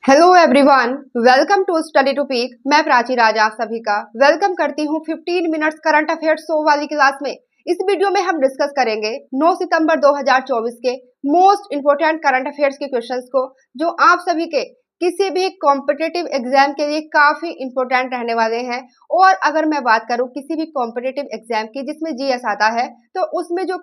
Hello everyone, welcome to study to peak. मैं प्राची राजा आप सभी का वेलकम करती हूँ 15 मिनट्स करंट अफेयर्स शो वाली क्लास में। इस वीडियो में हम डिस्कस करेंगे 9 सितंबर 2024 के मोस्ट इंपोर्टेंट करंट अफेयर्स के क्वेश्चंस को, जो आप सभी के किसी भी कॉम्पिटिटिव एग्जाम के लिए काफी इंपॉर्टेंट रहने वाले हैं। और अगर मैं बात करूं किसी भी कॉम्पिटिटिव एग्जाम की जिसमें जीएस आता है, तो उसमें जो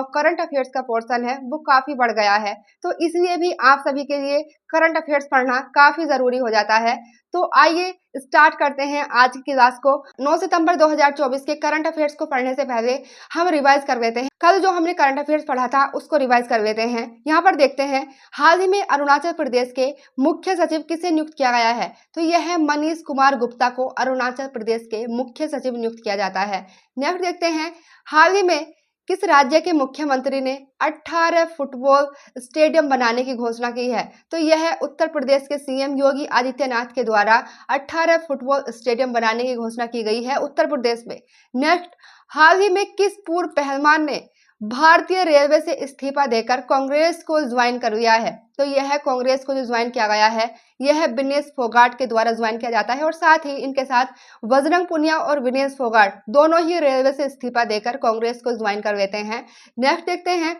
करंट अफेयर्स का पोर्शन है वो काफी बढ़ गया है। तो इसलिए भी आप सभी के लिए करंट अफेयर्स पढ़ना काफी जरूरी हो जाता है। तो आइए स्टार्ट करते हैं आज की क्लास को। 9 सितंबर 2024 के करंट अफेयर्स को पढ़ने से पहले हम रिवाइज कर लेते हैं। कल जो हमने करंट अफेयर्स पढ़ा था उसको रिवाइज कर लेते हैं। यहाँ पर देखते हैं, हाल ही में अरुणाचल प्रदेश के मुख्य सचिव किसे नियुक्त किया गया है? तो यह है मनीष कुमार गुप्ता को अरुणाचल प्रदेश के मुख्य सचिव नियुक्त किया जाता है। नेक्स्ट देखते हैं, हाल ही में किस राज्य के मुख्यमंत्री ने 18 फुटबॉल स्टेडियम बनाने की घोषणा की है? तो यह है उत्तर प्रदेश के सीएम योगी आदित्यनाथ के द्वारा 18 फुटबॉल स्टेडियम बनाने की घोषणा की गई है उत्तर प्रदेश में। नेक्स्ट, हाल ही में किस पूर्व पहलवान ने भारतीय रेलवे से इस्तीफा देकर कांग्रेस को ज्वाइन कर लिया है? तो यह है कांग्रेस को जो ज्वाइन किया गया है, यह है विनेश फोगाट के द्वारा ज्वाइन किया जाता है। और साथ ही इनके साथ बजरंग पुनिया और विनेश फोगाट दोनों ही रेलवे से इस्तीफा देकर कांग्रेस को ज्वाइन कर लेते हैं। नेक्स्ट देखते हैं,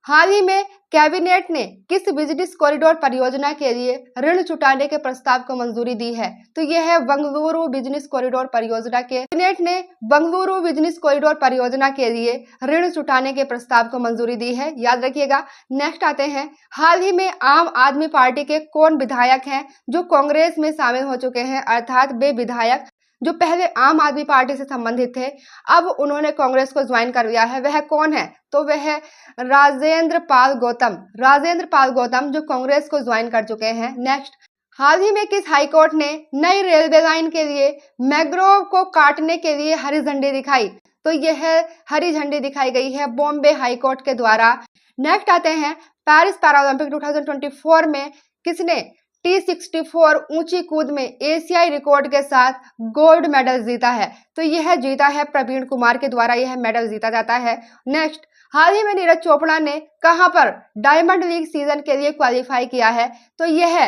हाल ही में कैबिनेट ने किस बिजनेस कॉरिडोर परियोजना के लिए ऋण जुटाने के प्रस्ताव को मंजूरी दी है? तो यह है बंगलुरु बिजनेस कॉरिडोर परियोजना के कैबिनेट ने बंगलुरु बिजनेस कॉरिडोर परियोजना के लिए ऋण जुटाने के प्रस्ताव को मंजूरी दी है, याद रखिएगा। नेक्स्ट आते हैं, हाल ही में आम आदमी पार्टी के कौन विधायक हैं जो कांग्रेस में शामिल हो चुके हैं? अर्थात वे विधायक जो पहले आम आदमी पार्टी से संबंधित थे, अब उन्होंने कांग्रेस को ज्वाइन कर लिया है। वह कौन है? तो वह है राजेंद्र पाल गौतम। राजेंद्र पाल गौतम जो कांग्रेस को ज्वाइन कर चुके हैं। नेक्स्ट, हाल ही में किस हाईकोर्ट ने नई रेलवे लाइन के लिए मैंग्रोव को काटने के लिए हरी झंडी दिखाई? तो यह हरी झंडी दिखाई गई है बॉम्बे हाईकोर्ट के द्वारा। नेक्स्ट आते हैं, पेरिस पैरालंपिक 2024 में किसने T64 ऊंची कूद में एशियाई रिकॉर्ड के साथ गोल्ड मेडल जीता है? तो यह जीता है प्रवीण कुमार के द्वारा, यह मेडल जीता जाता है। नेक्स्ट, हाल ही में नीरज चोपड़ा ने कहां पर डायमंड लीग सीजन के लिए क्वालिफाई किया है? तो यह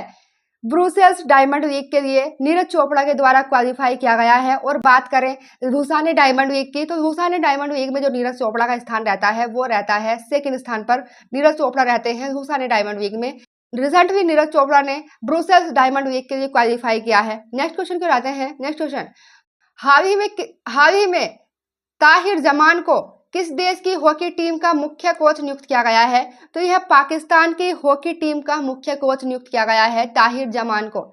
ब्रुसेल्स डायमंड लीग के लिए नीरज चोपड़ा के द्वारा क्वालिफाई किया गया है। और बात करें लुसाने डायमंड लीग की, तो लुसाने डायमंड लीग में जो नीरज चोपड़ा का स्थान रहता है वो रहता है सेकंड स्थान पर। नीरज चोपड़ा रहते हैं लुसाने डायमंड लीग में। रिसेंटली नीरज चोपड़ा ने ब्रुसेल्स डायमंड लीग के लिए क्वालिफाई किया है। नेक्स्ट क्वेश्चन क्यों आते हैं? नेक्स्ट क्वेश्चन, हाल ही में ताहिर जमान को किस देश की हॉकी टीम का मुख्य कोच नियुक्त किया गया है? तो यह पाकिस्तान की हॉकी टीम का मुख्य कोच नियुक्त किया गया है ताहिर जमान को।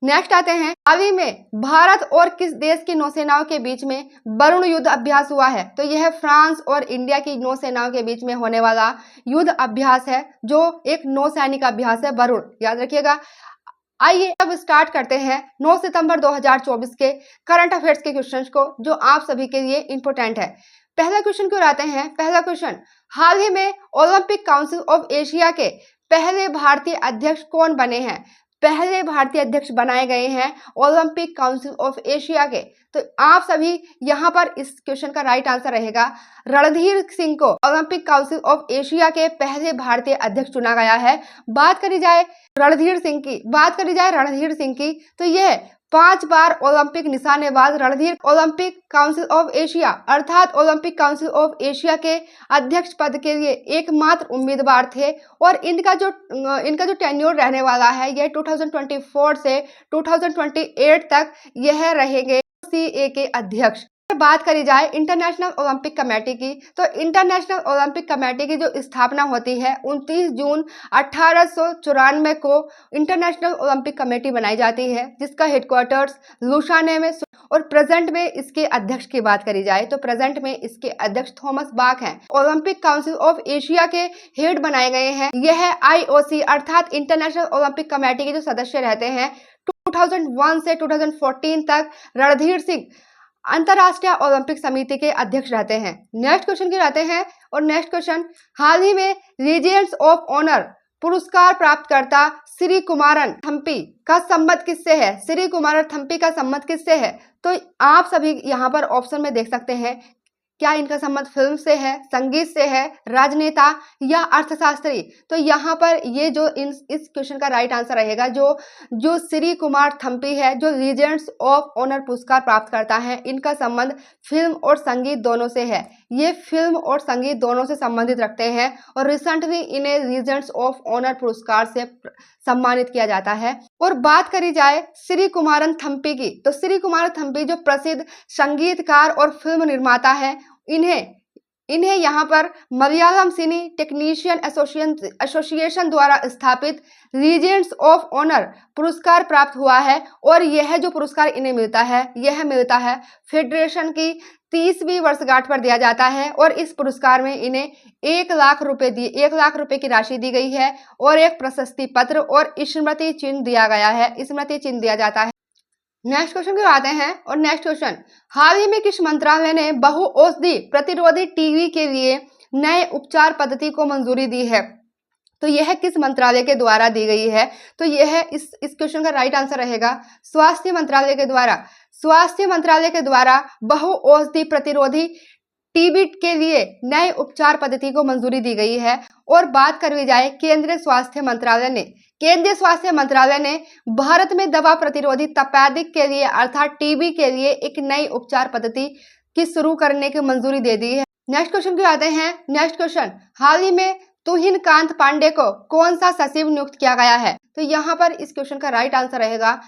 नेक्स्ट आते हैं, हाल ही में भारत और किस देश की नौसेनाओं के बीच में वरुण युद्ध अभ्यास हुआ है? तो यह फ्रांस और इंडिया की नौसेनाओं के बीच में होने वाला युद्ध अभ्यास है, जो एक नौसैनिक अभ्यास है वरुण, याद रखिएगा। आइए अब स्टार्ट करते हैं 9 सितंबर 2024 के करंट अफेयर्स के क्वेश्चंस को, जो आप सभी के लिए इंपॉर्टेंट है। पहला क्वेश्चन क्यों आते हैं? पहला क्वेश्चन, हाल ही में ओलंपिक काउंसिल ऑफ एशिया के पहले भारतीय अध्यक्ष कौन बने हैं? पहले भारतीय अध्यक्ष बनाए गए हैं ओलंपिक काउंसिल ऑफ एशिया के। तो आप सभी यहाँ पर इस क्वेश्चन का राइट आंसर रहेगा रणधीर सिंह को ओलंपिक काउंसिल ऑफ एशिया के पहले भारतीय अध्यक्ष चुना गया है। बात करी जाए रणधीर सिंह की, तो यह 5 बार ओलंपिक निशानेबाज Randhir Olympic council of Asia अर्थात ओलंपिक काउंसिल ऑफ एशिया के अध्यक्ष पद के लिए एकमात्र उम्मीदवार थे। और इनका जो टेन्योर रहने वाला है यह 2024 से 2028 तक यह रहेंगे सीए के अध्यक्ष। बात करी जाए इंटरनेशनल ओलंपिक कमेटी की, तो इंटरनेशनल ओलंपिक कमेटी की जो स्थापना होती है 29 जून 1894 को इंटरनेशनल ओलंपिक कमेटी बनाई जाती है, जिसका हेडक्वार्टर्स लुसाने में। और प्रेजेंट में इसके अध्यक्ष की बात करी जाए तो प्रेजेंट में इसके अध्यक्ष थॉमस बाक हैं। ओलंपिक काउंसिल ऑफ एशिया के हेड बनाए गए हैं, यह आईओसी अर्थात इंटरनेशनल ओलंपिक कमेटी के जो सदस्य रहते हैं 2001 से 2014 तक रणधीर सिंह अंतरराष्ट्रीय ओलंपिक समिति के अध्यक्ष रहते हैं। नेक्स्ट क्वेश्चन की रहते हैं, और नेक्स्ट क्वेश्चन, हाल ही में लीजेंड्स ऑफ ऑनर पुरस्कार प्राप्तकर्ता श्री कुमारन थम्पी का संबंध किससे है? श्री कुमारन थम्पी का संबंध किससे है? तो आप सभी यहाँ पर ऑप्शन में देख सकते हैं क्या इनका संबंध फिल्म से है, संगीत से है, राजनेता या अर्थशास्त्री? तो यहाँ पर ये जो इस क्वेश्चन का राइट आंसर रहेगा जो श्री कुमार थम्पी है, जो लीजेंड्स ऑफ ऑनर पुरस्कार प्राप्त करता है, इनका संबंध फिल्म और संगीत दोनों से है। ये फिल्म और संगीत दोनों से संबंधित रखते हैं और रिसेंटली इन्हें लीजेंड्स ऑफ ऑनर पुरस्कार से सम्मानित किया जाता है। और बात करी जाए श्री कुमारन थम्पी की, तो श्री कुमार थम्पी जो प्रसिद्ध संगीतकार और फिल्म निर्माता है, इन्हें यहाँ पर मलयालम सिनी टेक्नीशियन एसोसिएशन द्वारा स्थापित लीजेंड्स ऑफ ऑनर पुरस्कार प्राप्त हुआ है। और यह जो पुरस्कार इन्हें मिलता है, यह मिलता है फेडरेशन की 30वीं वर्षगांठ पर दिया जाता है। और इस पुरस्कार में इन्हें 1 लाख रुपए की राशि दी गई है और एक प्रशस्ति पत्र और स्मृति चिन्ह दिया गया है, स्मृति चिन्ह दिया जाता है। नेक्स्ट क्वेश्चन की आते हैं। और नेक्स्ट क्वेश्चन, हाल ही में किस मंत्रालय ने बहुऔषधि प्रतिरोधी टीबी के लिए नए उपचार पद्धति को मंजूरी दी है? तो यह किस मंत्रालय के द्वारा दी गई है? तो यह इस क्वेश्चन का राइट आंसर रहेगा स्वास्थ्य मंत्रालय के द्वारा। स्वास्थ्य मंत्रालय के द्वारा बहुऔषधि प्रतिरोधी टीबी के लिए नए उपचार पद्धति को मंजूरी दी गई है। और बात करी जाए केंद्रीय स्वास्थ्य मंत्रालय ने भारत में दवा प्रतिरोधी तपेदिक के लिए अर्थात टीबी के लिए एक नई उपचार पद्धति की शुरू करने की मंजूरी दे दी है। नेक्स्ट क्वेश्चन की आते हैं। नेक्स्ट क्वेश्चन, हाल ही में तुहिन कांत पांडे को कौन सा सचिव नियुक्त किया गया है? तो यहाँ पर इस क्वेश्चन का राइट आंसर रहेगा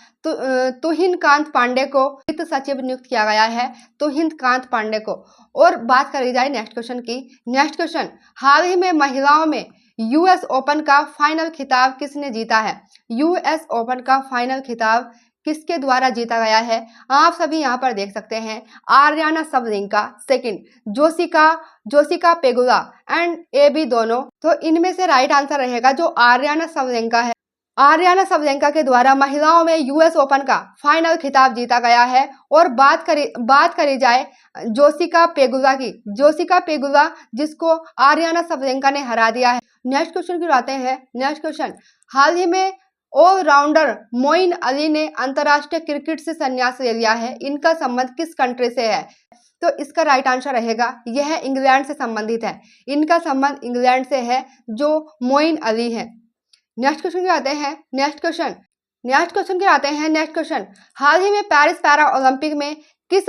तुहिन कांत पांडे को वित्त सचिव नियुक्त किया गया है, तुहिन कांत पांडे को। और बात करी जाए नेक्स्ट क्वेश्चन की। नेक्स्ट क्वेश्चन, हाल ही में महिलाओं में यूएस ओपन का फाइनल खिताब किसने जीता है? यूएस ओपन का फाइनल खिताब किसके द्वारा जीता गया है? आप सभी यहाँ पर देख सकते हैं, Aryna Sabalenka, second Jessica Pegula and एबी दोनों। तो इनमें से राइट आंसर रहेगा जो आर्याना सबलिंका है। आर्याना सबलिंका के द्वारा महिलाओं में यूएस ओपन का फाइनल खिताब जीता गया है। और बात करी जाए जोशिका पेगुला जिसको आर्याना सबलिंका ने हरा दिया है। नेक्स्ट क्वेश्चन की आते हैं। नेक्स्ट क्वेश्चन, हाल ही में ऑलराउंडर मोइन अली ने अंतर्राष्ट्रीय क्रिकेट से संन्यास ले लिया है, इनका संबंध किस कंट्री से है? तो इसका राइट आंसर रहेगा यह इंग्लैंड से संबंधित है, इनका संबंध इंग्लैंड से है जो मोइन अली है। नेक्स्ट क्वेश्चन की आते हैं। नेक्स्ट क्वेश्चन, हाल ही में पेरिस पैरा ओलंपिक में किस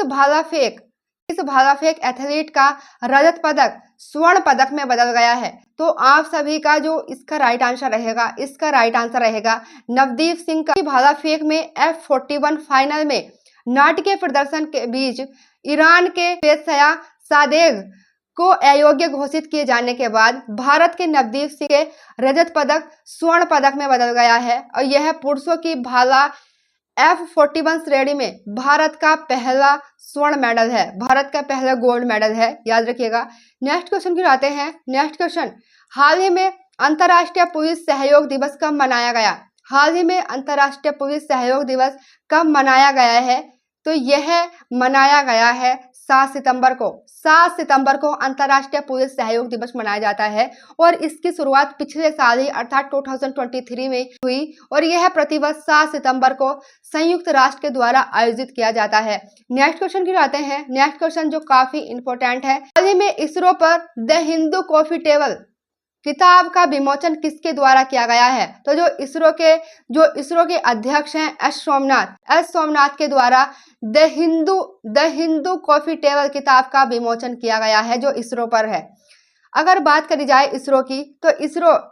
भाला फेंक एथलीट का रजत पदक स्वर्ण पदक में बदल गया है? तो आप सभी का जो इसका राइट आंसर रहेगा नवदीप सिंह का। भाला फेंक में F41 फाइनल में नाटकीय प्रदर्शन के बीच ईरान के पेशया सादेग को अयोग्य घोषित किए जाने के बाद भारत के नवदीप सिंह के रजत पदक स्वर्ण पदक में बदल गया है। और यह पुरुषों की भाला F41 श्रेणी में भारत का पहला स्वर्ण मेडल है, भारत का पहला गोल्ड मेडल है, याद रखिएगा। नेक्स्ट क्वेश्चन की आते हैं। नेक्स्ट क्वेश्चन, हाल ही में अंतर्राष्ट्रीय पुलिस सहयोग दिवस कब मनाया गया? हाल ही में अंतर्राष्ट्रीय पुलिस सहयोग दिवस कब मनाया गया है? तो यह मनाया गया है 7 सितंबर को। 7 सितंबर को अंतर्राष्ट्रीय पुलिस सहयोग दिवस मनाया जाता है और इसकी शुरुआत पिछले साल ही अर्थात 2023 में हुई और यह प्रतिवर्ष 7 सितंबर को संयुक्त राष्ट्र के द्वारा आयोजित किया जाता है। नेक्स्ट क्वेश्चन की आते हैं। नेक्स्ट क्वेश्चन जो काफी इंपॉर्टेंट है, हाल ही में इसरो पर द हिंदू कॉफी टेबल किताब का विमोचन किसके द्वारा किया गया है? तो जो इसरो के अध्यक्ष हैं एस सोमनाथ के द्वारा द हिंदू कॉफी टेबल किताब का विमोचन किया गया है जो इसरो पर है। अगर बात करी जाए इसरो की, तो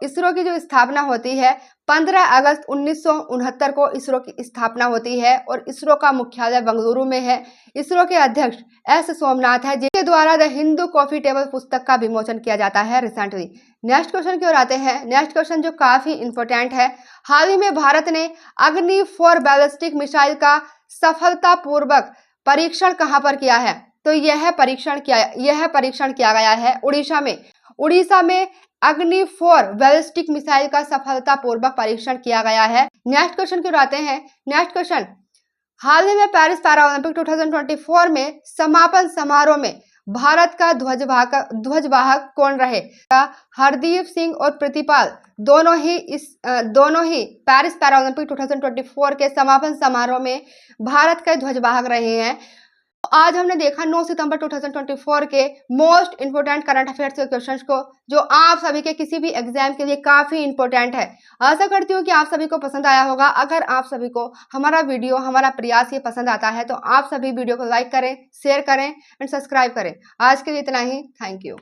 इसरो की जो स्थापना होती है 15 अगस्त 1969 को इसरो की स्थापना होती है और इसरो का मुख्यालय बेंगलुरु में है। इसरो के अध्यक्ष एस सोमनाथ है जिसके द्वारा द हिंदू कॉफी टेबल पुस्तक का विमोचन किया जाता है रिसेंटली। नेक्स्ट क्वेश्चन की ओर आते हैं। नेक्स्ट क्वेश्चन जो काफी इंपॉर्टेंट है, हाल ही में भारत ने अग्नि 4 बैलिस्टिक मिसाइल का सफलतापूर्वक परीक्षण कहां पर किया है? तो यह परीक्षण किया गया है उड़ीसा में अग्नि 4 बैलिस्टिक मिसाइल का सफलतापूर्वक परीक्षण किया गया है। नेक्स्ट क्वेश्चन की ओर आते हैं। नेक्स्ट क्वेश्चन, हाल ही में पेरिस पैरा ओलंपिक 2024 में समापन समारोह में भारत का ध्वजवाहक कौन रहे? हरदीप सिंह और प्रतिपाल दोनों ही पेरिस पैरा ओलंपिक 2024 के समापन समारोह में भारत के ध्वजवाहक रहे हैं। आज हमने देखा 9 सितंबर 2024 के मोस्ट इंपोर्टेंट करंट अफेयर्स के क्वेश्चंस को, जो आप सभी के किसी भी एग्जाम के लिए काफी इंपॉर्टेंट है। आशा करती हूँ कि आप सभी को पसंद आया होगा। अगर आप सभी को हमारा वीडियो, हमारा प्रयास ये पसंद आता है तो आप सभी वीडियो को लाइक करें, शेयर करें एंड सब्सक्राइब करें। आज के लिए इतना ही। Thank you.